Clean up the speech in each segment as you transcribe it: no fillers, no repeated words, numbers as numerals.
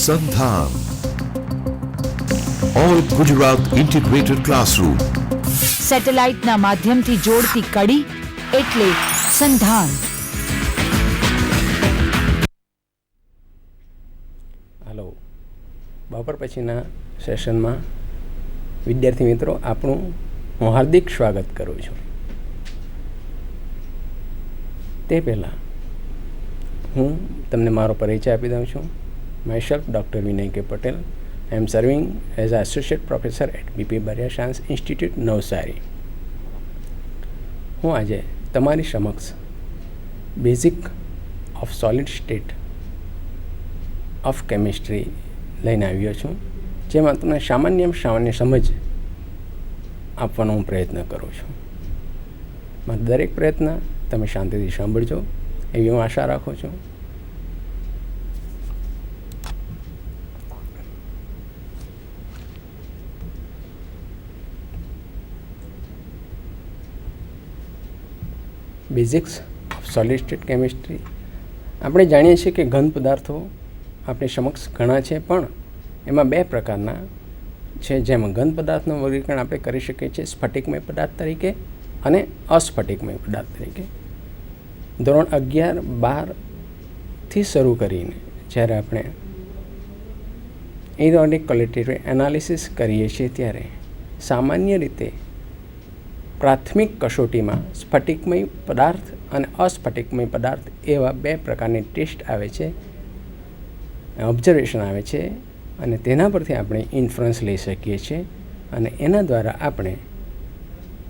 સંધાન all Gujarat integrated classroom. સેટેલાઇટના માધ્યમથી જોડતી કડી એટલે સંધાન. હાલો, બપોર પછીના સેશનમાં વિદ્યાર્થી મિત્રો આપણું હું હાર્દિક સ્વાગત કરું છું. તે પહેલાં હું તમને મારો પરિચય આપી દઉં છું. માયસેલ્ફ ડૉક્ટર વિનય કે Patel. I am serving as an associate professor at BP Baria Science Institute, Navsari. હું આજે તમારી સમક્ષ basic of solid state of chemistry લઈને આવ્યો છું, જેમાં તમને સામાન્ય સમજ આપવાનો હું પ્રયત્ન કરું છું. મારો દરેક પ્રયત્ન તમે શાંતિથી સાંભળજો એવી હું આશા રાખું છું. Basics of solid state chemistry. આપણે જાણીએ છીએ કે ઘન પદાર્થો આપણી સમક્ષ ઘણા છે, પણ એમાં બે પ્રકારના છે. જેમાં ઘન પદાર્થનું વર્ગીકરણ આપણે કરી શકીએ છીએ સ્ફટિકમય પદાર્થ તરીકે અને અસ્ફટિકમય પદાર્થ તરીકે. ધોરણ 11-12થી શરૂ કરીને જ્યારે આપણે ઇનઓર્ગેનિક ક્વોલિટેટિવ એનાલિસિસ કરીએ છીએ ત્યારે સામાન્ય રીતે પ્રાથમિક કસોટીમાં સ્ફટિકમય પદાર્થ અને અસ્ફટિકમય પદાર્થ એવા બે પ્રકારની ટેસ્ટ આવે છે, ઓબ્ઝર્વેશન આવે છે, અને તેના પરથી આપણે ઇન્ફરન્સ લઈ શકીએ છીએ. અને એના દ્વારા આપણે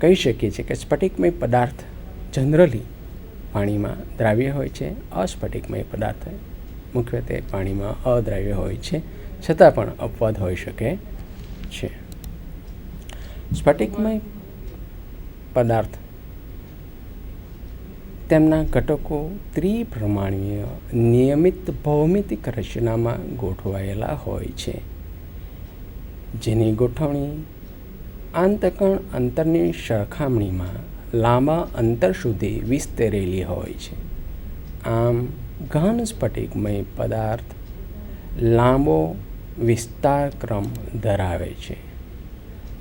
કહી શકીએ છીએ કે સ્ફટિકમય પદાર્થ જનરલી પાણીમાં દ્રાવ્ય હોય છે, અસ્ફટિકમય પદાર્થ મુખ્યત્વે પાણીમાં અદ્રાવ્ય હોય છે, છતાં પણ અપવાદ હોઈ શકે છે. સ્ફટિકમય પદાર્થ તેમના ઘટકો ત્રિપ્રમાણીય નિયમિત ભૌમિતિક રચનામાં ગોઠવાયેલા હોય છે, જેની ગોઠવણી આંતકણ અંતરની સરખામણીમાં લાંબા અંતર સુધી વિસ્તરેલી હોય છે. આમ ઘન સ્ફટિકમય પદાર્થ લાંબો વિસ્તાર ક્રમ ધરાવે છે.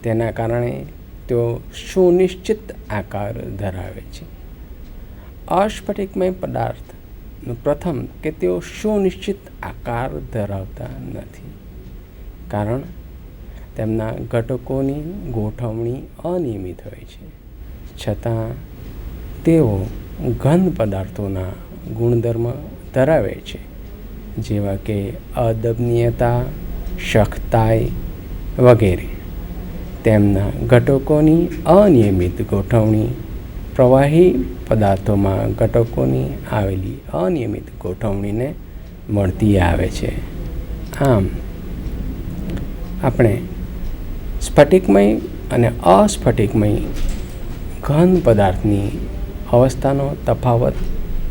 તેના કારણે તેઓ સુનિશ્ચિત આકાર ધરાવે છે. અસ્ફટિકમય પદાર્થનું પ્રથમ કે તેઓ સુનિશ્ચિત આકાર ધરાવતા નથી, કારણ તેમના ઘટકોની ગોઠવણી અનિયમિત હોય છે. છતાં તેઓ ઘન પદાર્થોના ગુણધર્મ ધરાવે છે, જેવા કે અદબનીયતા, સખ્તાઈ વગેરે. તેમના ઘટકોની અનિયમિત ગોઠવણી પ્રવાહી પદાર્થોમાં ઘટકોની આવેલી અનિયમિત ગોઠવણીને મળતી આવે છે. આમ આપણે સ્ફટિકમય અને અસ્ફટિકમય ઘન પદાર્થની અવસ્થાનો તફાવત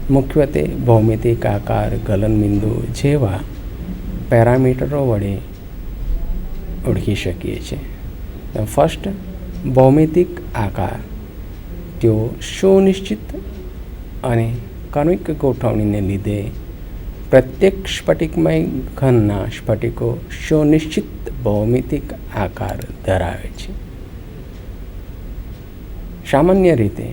મુખ્યત્વે ભૌમિતિક આકાર, ગલનબિંદુ જેવા પેરામીટરો વડે ઓળખી શકીએ છીએ. ફર્સ્ટ, ભૌમિતિક આકાર. તેઓ સુનિશ્ચિત અને કણિક ગોઠવણીને લીધે પ્રત્યેક સ્ફટિકમય ઘનના સ્ફટિકો સુનિશ્ચિત ભૌમિતિક આકાર ધરાવે છે. સામાન્ય રીતે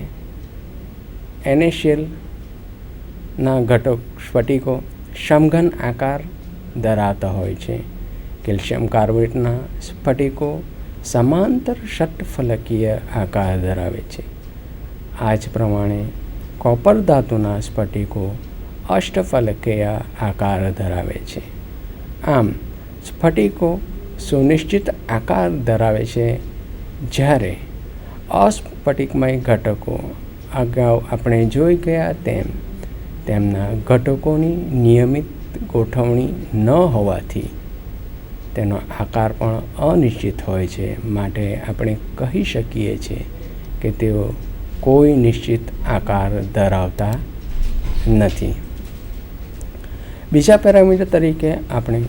NaClના ઘટક સ્ફટિકો સમઘન આકાર ધરાવતા હોય છે. કેલ્શિયમ કાર્બોનેટના સ્ફટિકો સમાંતર ષટફલકીય આકાર ધરાવે છે. આ જ પ્રમાણે કોપર ધાતુના સ્ફટિકો અષ્ટફલકીય આકાર ધરાવે છે. આમ સ્ફટિકો સુનિશ્ચિત આકાર ધરાવે છે, જ્યારે અસ્ફટિકમય ઘટકો અગાઉ આપણે જોઈ ગયા તેમ તેમના ઘટકોની નિયમિત ગોઠવણી ન હોવાથી તેનો આકાર પણ અનિશ્ચિત હોય છે. માટે આપણે કહી શકીએ છીએ કે તેઓ કોઈ નિશ્ચિત આકાર ધરાવતા નથી. બીજા પેરામીટર તરીકે આપણે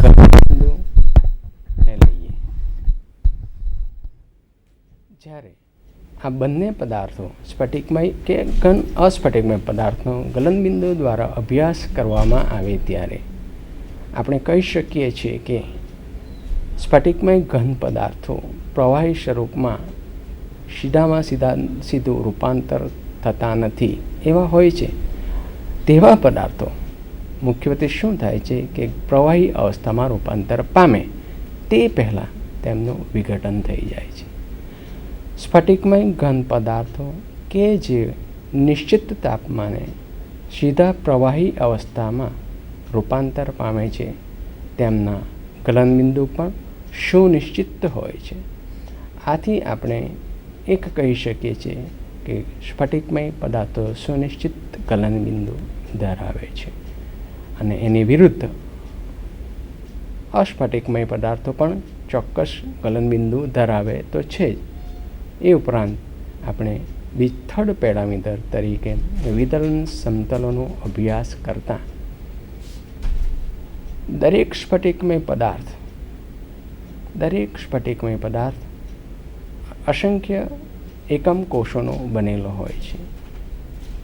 ગલનબિંદુને લઈએ. જ્યારે આ બંને પદાર્થો સ્ફટિકમય કે ઘન અસ્ફટિકમય પદાર્થનો ગલનબિંદુ દ્વારા અભ્યાસ કરવામાં આવે ત્યારે આપણે કહી શકીએ છીએ કે સ્ફટિકમય ઘન પદાર્થો પ્રવાહી સ્વરૂપમાં સીધું રૂપાંતર થતા નથી એવા હોય છે. તેવા પદાર્થો મુખ્યત્વે શું થાય છે કે પ્રવાહી અવસ્થામાં રૂપાંતર પામે તે પહેલાં તેમનું વિઘટન થઈ જાય છે. સ્ફટિકમય ઘન પદાર્થો કે જે નિશ્ચિત તાપમાને સીધા પ્રવાહી અવસ્થામાં રૂપાંતર પામે છે તેમના ગલનબિંદુ પણ સુનિશ્ચિત હોય છે. આથી આપણે એક કહી શકીએ છીએ કે સ્ફટિકમય પદાર્થો સુનિશ્ચિત ગલનબિંદુ ધરાવે છે અને એની વિરુદ્ધ અસ્ફટિકમય પદાર્થો પણ ચોક્કસ ગલનબિંદુ ધરાવે તો છે જ. એ ઉપરાંત આપણે થર્ડ પેરામીટર તરીકે વિદલન સમતલોનો અભ્યાસ કરતા દરેક સ્ફટિકમય પદાર્થ અસંખ્ય એકમ કોષોનો બનેલો હોય છે.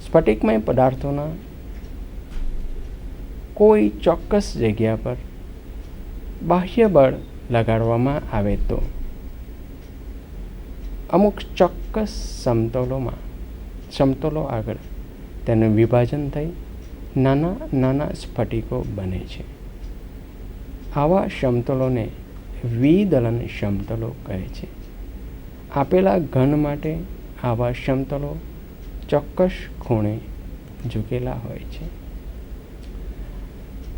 સ્ફટિકમય પદાર્થોના કોઈ ચોક્કસ જગ્યા પર બાહ્ય બળ લગાડવામાં આવે તો અમુક ચોક્કસ સમતલો આગળ તેનું વિભાજન થઈ નાના નાના સ્ફટિકો બને છે. આવા સમતલોને વિદલન સમતલો કહે છે. આપેલા ઘન માટે આવા સમતલો ચોક્કસ ખૂણે ઝૂકેલા હોય છે.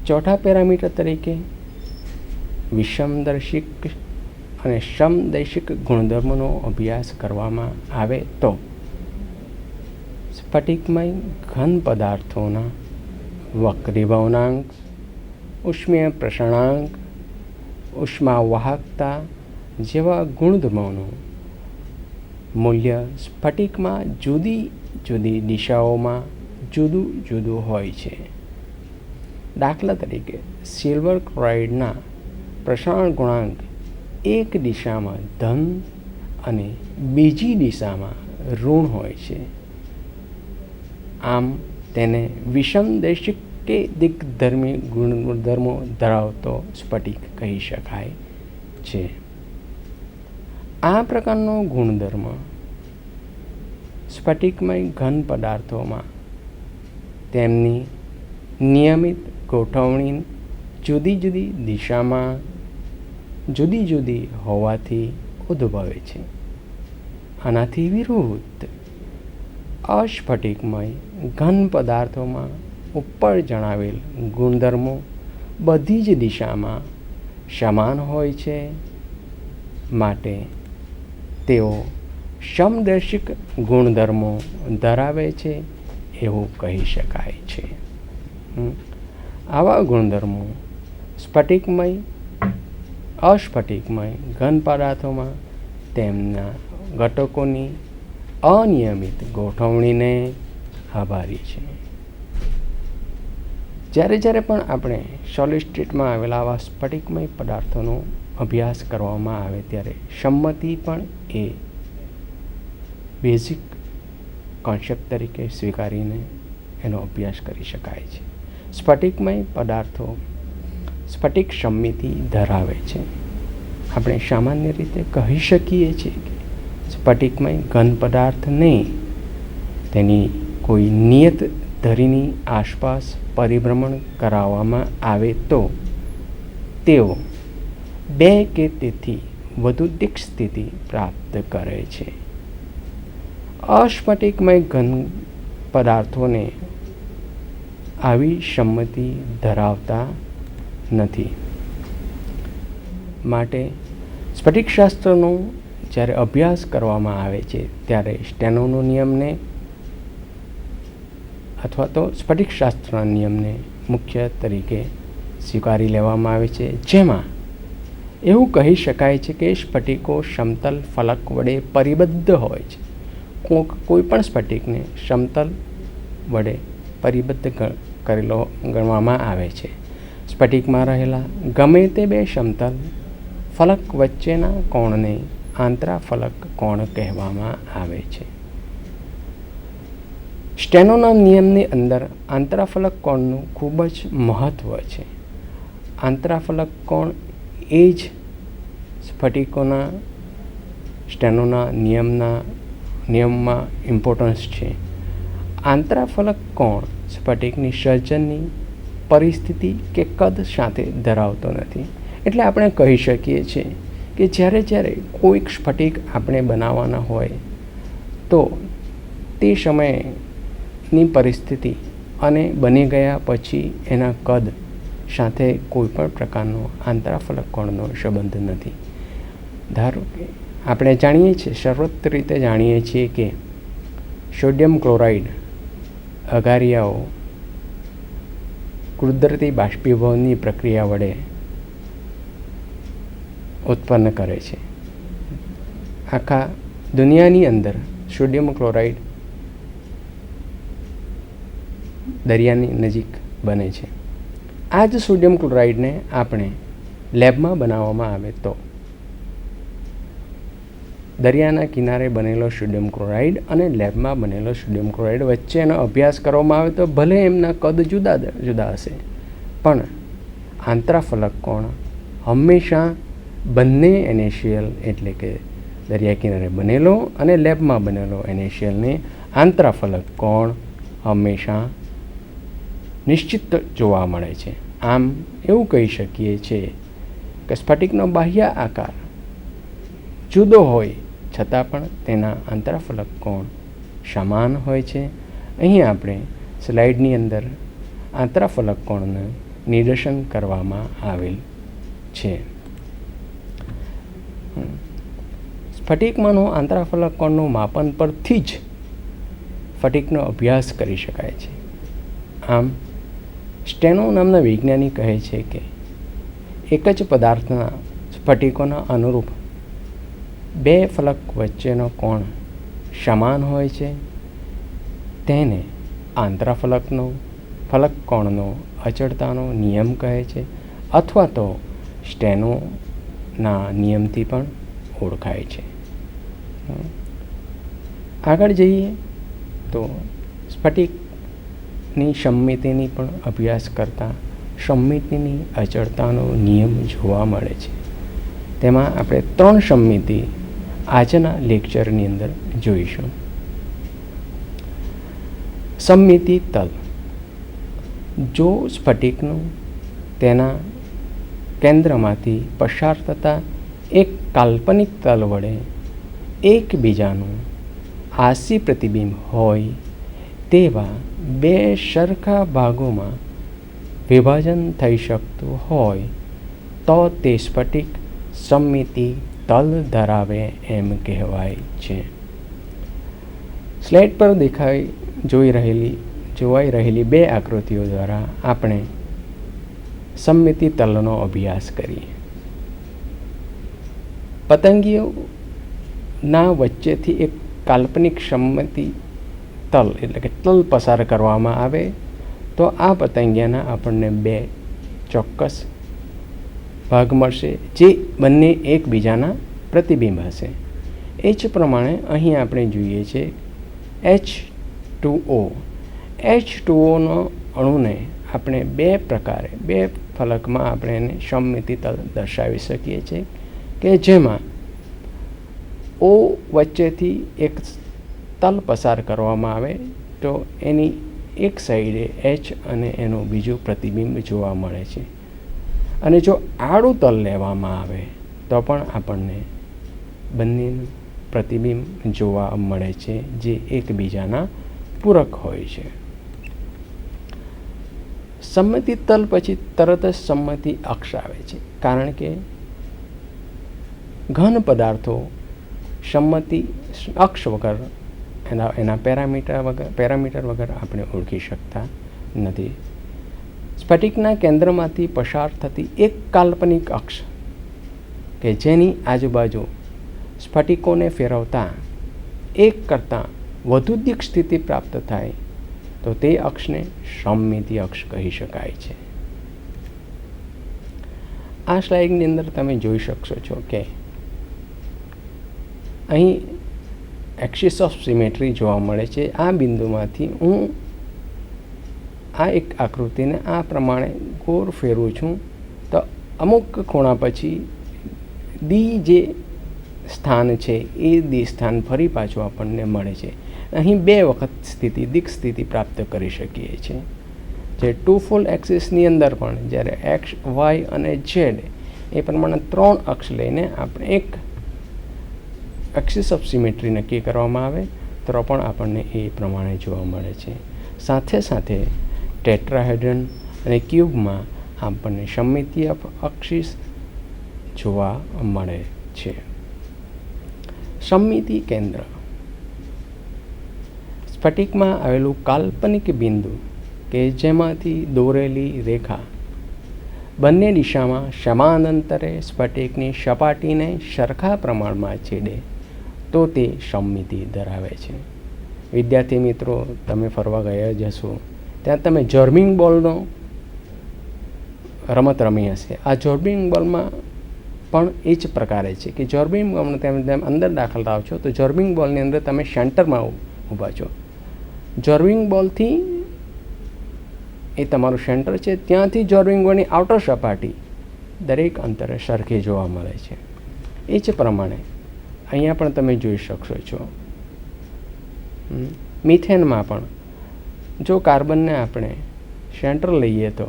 ચોથા પેરામીટર તરીકે વિષમદર્શિક અને સમદૈશિક ગુણધર્મોનો અભ્યાસ કરવામાં આવે તો સ્ફટિકમય ઘન પદાર્થોના વક્રીભવનાંક, ઉષ્મીય પ્રસરણાંક, ઉષ્માવાહકતા જેવા ગુણધર્મોનું મૂલ્ય સ્ફટિકમાં જુદી જુદી દિશાઓમાં જુદું જુદું હોય છે. દાખલા તરીકે સિલ્વર ક્લોરાઇડના પ્રસરણ ગુણાંક એક દિશામાં ધન અને બીજી દિશામાં ઋણ હોય છે. આમ તેને વિષમદૈશિક કે દિગ્ધર્મી ગુણધર્મો ધરાવતો સ્ફટિક કહી શકાય છે. આ પ્રકારનો ગુણધર્મ સ્ફટિકમય ઘન પદાર્થોમાં તેમની નિયમિત ગોઠવણી જુદી જુદી દિશામાં જુદી જુદી હોવાથી ઉદ્ભવે છે. આનાથી વિરુદ્ધ અસ્ફટિકમય ઘન પદાર્થોમાં ઉપર જણાવેલ ગુણધર્મો બધી જ દિશામાં સમાન હોય છે. માટે તેઓ સમદર્શિક ગુણધર્મો ધરાવે છે એવું કહી શકાય છે. આવા ગુણધર્મો અસ્ફટિકમય ઘન પદાર્થોમાં તેમના ઘટકોની અનિયમિત ગોઠવણીને આભારી છે. જ્યારે પણ આપણે સોલિડ સ્ટેટમાં આવેલા આવા સ્ફટિકમય પદાર્થોનો અભ્યાસ કરવામાં આવે ત્યારે સંમતિ પણ એ બેઝિક કોન્સેપ્ટ તરીકે સ્વીકારીને એનો અભ્યાસ કરી શકાય છે. સ્ફટિકમય પદાર્થો સ્ફટિક સમમિતિ ધરાવે છે. આપણે સામાન્ય રીતે કહી શકીએ છીએ કે સ્ફટિકમય ઘન પદાર્થને તેની કોઈ નિયત ધરીની આસપાસ પરિભ્રમણ કરાવવામાં આવે તો તેઓ 2 કે તેથી વધુ દિક્ સ્થિતિ પ્રાપ્ત કરે છે. અસ્ફટિકમય ઘન પદાર્થોને આવી સંમતિ ધરાવતા નથી. માટે સ્ફટિકશાસ્ત્રનો જ્યારે અભ્યાસ કરવામાં આવે છે ત્યારે સ્ટેનોનો નિયમને અથવા તો સ્ફટિકશાસ્ત્રના નિયમને મુખ્ય તરીકે સ્વીકારી લેવામાં આવે છે, જેમાં એવું કહી શકાય છે કે સ્ફટિકો સમતલ ફલક વડે પરિબદ્ધ હોય છે. કોઈ પણ સ્ફટિકને સમતલ વડે પરિબદ્ધ કરેલો ગણવામાં આવે છે. સ્ફટિકમાં રહેલા ગમે તે 2 સમતલ ફલક વચ્ચેના કોણને આંતરાફલક કોણ કહેવામાં આવે છે. સ્ટેનોના નિયમની અંદર આંતરાફલક કોણનું ખૂબ જ મહત્ત્વ છે. આંતરાફલક કોણ એ જ સ્ફટિકોના સ્ટેનોના નિયમમાં ઇમ્પોર્ટન્સ છે. આંતરાફલક કોણ સ્ફટિકની સર્જનની પરિસ્થિતિ કે કદ સાથે ધરાવતો નથી. એટલે આપણે કહી શકીએ છીએ કે જ્યારે કોઈક સ્ફટિક આપણે બનાવવાના હોય તો તે સમયની પરિસ્થિતિ અને બની ગયા પછી એના કદ સાથે કોઈ પણ પ્રકારનો આંતરાફલક કોણનો સંબંધ નથી. ધારો કે આપણે જાણીએ છીએ, સર્વત્ર રીતે જાણીએ છીએ કે સોડિયમ ક્લોરાઇડ અગારિયાઓ કુદરતી બાષ્પીભવનની પ્રક્રિયા વડે ઉત્પન્ન કરે છે. આખા દુનિયાની અંદર સોડિયમ ક્લોરાઇડ દરિયાની નજીક બને છે. આ જ સોડિયમ ક્લોરાઇડને આપણે લેબમાં બનાવવામાં આવે તો દરિયાના કિનારે બનેલો સોડિયમ ક્લોરાઇડ અને લેબમાં બનેલો સોડિયમ ક્લોરાઇડ વચ્ચેનો અભ્યાસ કરવામાં આવે તો ભલે એમના કદ જુદા જુદા હશે, પણ આંતરાફલક કોણ હંમેશા બંને NaCl એટલે કે દરિયા કિનારે બનેલો અને લેબમાં બનેલો NaClને આંતરાફલક કોણ હંમેશા નિશ્ચિત જોવા મળે છે. આમ એવું કહી શકીએ છીએ કે સ્ફટિકનો બાહ્ય આકાર જુદો હોય છતાં પણ તેના આંતરાફલક કોણ સમાન હોય છે. અહીં આપણે સ્લાઇડની અંદર આંતરાફલક કોણનું નિદર્શન કરવામાં આવેલ છે. સ્ફટિકમાંનો આંતરાફલક કોણનું માપન પરથી જ સ્ફટિકનો અભ્યાસ કરી શકાય છે. આમ સ્ટેનો નામના વૈજ્ઞાનિક કહે છે કે એક જ પદાર્થના સ્ફટિકોના અનુરૂપ બે ફલક વચ્ચેનો કોણ સમાન હોય છે. તેને ફલક કોણનો અચળતાનો નિયમ કહે છે, અથવા તો સ્ટેનોના નિયમથી પણ ઓળખાય છે. આગળ જઈએ તો સ્ફટિકની સમમિતિની પણ અભ્યાસ કરતાં સમમિતિની અચળતાનો નિયમ જોવા મળે છે. તેમાં આપણે 3 સમમિતિ આજના લેક્ચરની અંદર જોઈશું. સમમિતિ તલ. જો સ્ફટિકનું તેના કેન્દ્રમાંથી પસાર થતા એક કાલ્પનિક તલ વડે એકબીજાનું આસી પ્રતિબિંબ હોય તેવા બે સરખા ભાગોમાં વિભાજન થઈ શકતું હોય તો તે સ્ફટિક સમમિતિ તલ ધરાવે એમ કહેવાય છે. સ્લાઇડ પર જોવાઈ રહેલી બે આકૃતિઓ દ્વારા આપણે સમમિતિ તલનો અભ્યાસ કરીએ. પતંગીઓના વચ્ચેથી એક કાલ્પનિક સમમિતિ તલ એટલે કે તલ પસાર કરવામાં આવે તો આ પતંગિયાના આપણને બે ચોક્કસ ભાગ મળશે જે બંને એકબીજાના પ્રતિબિંબ હશે. એ જ પ્રમાણે અહીં આપણે જોઈએ છે H2O અણુને આપણે બે ફલકમાં આપણે એને સમમિતિ તલ દર્શાવી શકીએ છીએ કે જેમાં O વચ્ચેથી એક તલ પસાર કરવામાં આવે તો એની એક સાઈડે H અને એનું બીજું પ્રતિબિંબ જોવા મળે છે. અને જો આડું તલ લેવામાં આવે તો પણ આપણને બંનેનું પ્રતિબિંબ જોવા મળે છે જે એકબીજાના પૂરક હોય છે. સમમિતિ તલ પછી તરત જ સમમિતિ અક્ષ આવે છે, કારણ કે ઘન પદાર્થો સમમિતિ અક્ષ વગર એના પેરામીટર વગર આપણે ઓળખી શકતા નથી. સ્ફટિકના કેન્દ્રમાંથી પસાર થતી એક કાલ્પનિક અક્ષ કે જેની આજુબાજુ સ્ફટિકોને ફેરવતા એક કરતાં વધુ દિક સ્થિતિ પ્રાપ્ત થાય તો તે અક્ષને સમમિતિ અક્ષ કહી શકાય છે. આ સ્લાઇડની અંદર તમે જોઈ શકશો છો કે અહીં એક્સિસ ઓફ સિમેટ્રી જોવા મળે છે. આ બિંદુમાંથી હું આ એક આકૃતિને આ પ્રમાણે ગોળ ફેરવું છું તો અમુક ખૂણા પછી દી જે સ્થાન છે એ દી સ્થાન ફરી પાછું આપણને મળે છે. અહીં 2 વખત સ્થિતિ દિક સ્થિતિ પ્રાપ્ત કરી શકીએ છીએ. જે ટુ ફૂલ એક્સિસની અંદર પણ જ્યારે એક્સ, વાય અને ઝેડ એ પ્રમાણે 3 અક્ષ લઈને આપણે એક એક્સિસ ઓફ સિમેટ્રી નક્કી કરવામાં આવે તો પણ આપણને એ પ્રમાણે જોવા મળે છે. સાથે સાથે ટેટ્રાહેડ્રન અને ક્યુબમાં આપણને સમમિતીય અક્ષિસ જોવા મળે છે. સમમિતિ કેન્દ્ર સ્ફટિકમાં આવેલું કાલ્પનિક બિંદુ કે જેમાંથી દોરેલી રેખા બંને દિશામાં સમાનાંતરે સ્ફટિકની સપાટીને સરખા પ્રમાણમાં છેદે તો તે સમમિતિ ધરાવે છે. વિદ્યાર્થી મિત્રો, તમે ફરવા ગયા જ હશો, ત્યાં તમે જર્મિંગ બોલનો રમત રમી હશે. આ જર્મિંગ બોલમાં પણ એ જ પ્રકારે છે કે જર્મિંગ બોલને તમે અંદર દાખલ થાવ છો તો જર્મિંગ બોલની અંદર તમે સેન્ટરમાં ઊભા છો. જર્મિંગ બોલથી એ તમારું સેન્ટર છે, ત્યાંથી જર્મિંગ બોલની આઉટર સપાટી દરેક અંતરે સરખી જોવા મળે છે. એ જ પ્રમાણે અહીંયા પણ તમે જોઈ શકશો છો. મિથેનમાં પણ જો કાર્બનને આપણે સેન્ટર લઈએ તો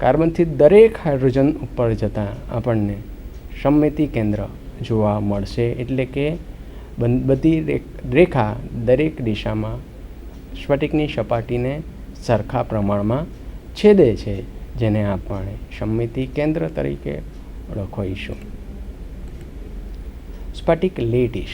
કાર્બનથી દરેક હાઇડ્રોજન ઉપર જતાં આપણને સમમિતિ કેન્દ્ર જોવા મળશે. એટલે કે બધી રેખા દરેક દિશામાં સ્ફટિકની સપાટીને સરખા પ્રમાણમાં છેદે છે, જેને આપણે સમમિતિ કેન્દ્ર તરીકે ઓળખીશું. સ્ફટિક લેટિસ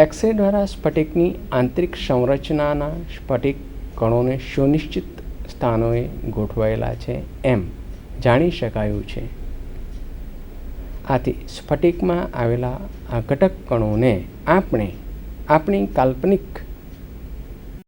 એક્સ-રે દ્વારા સ્ફટિકની આંતરિક સંરચનાના સ્ફટિક કણોને સુનિશ્ચિત સ્થાનોએ ગોઠવાયેલા છે એમ જાણી શકાયું છે. આથી સ્ફટિકમાં આવેલા આ ઘટક કણોને આપણે આપણી કાલ્પનિક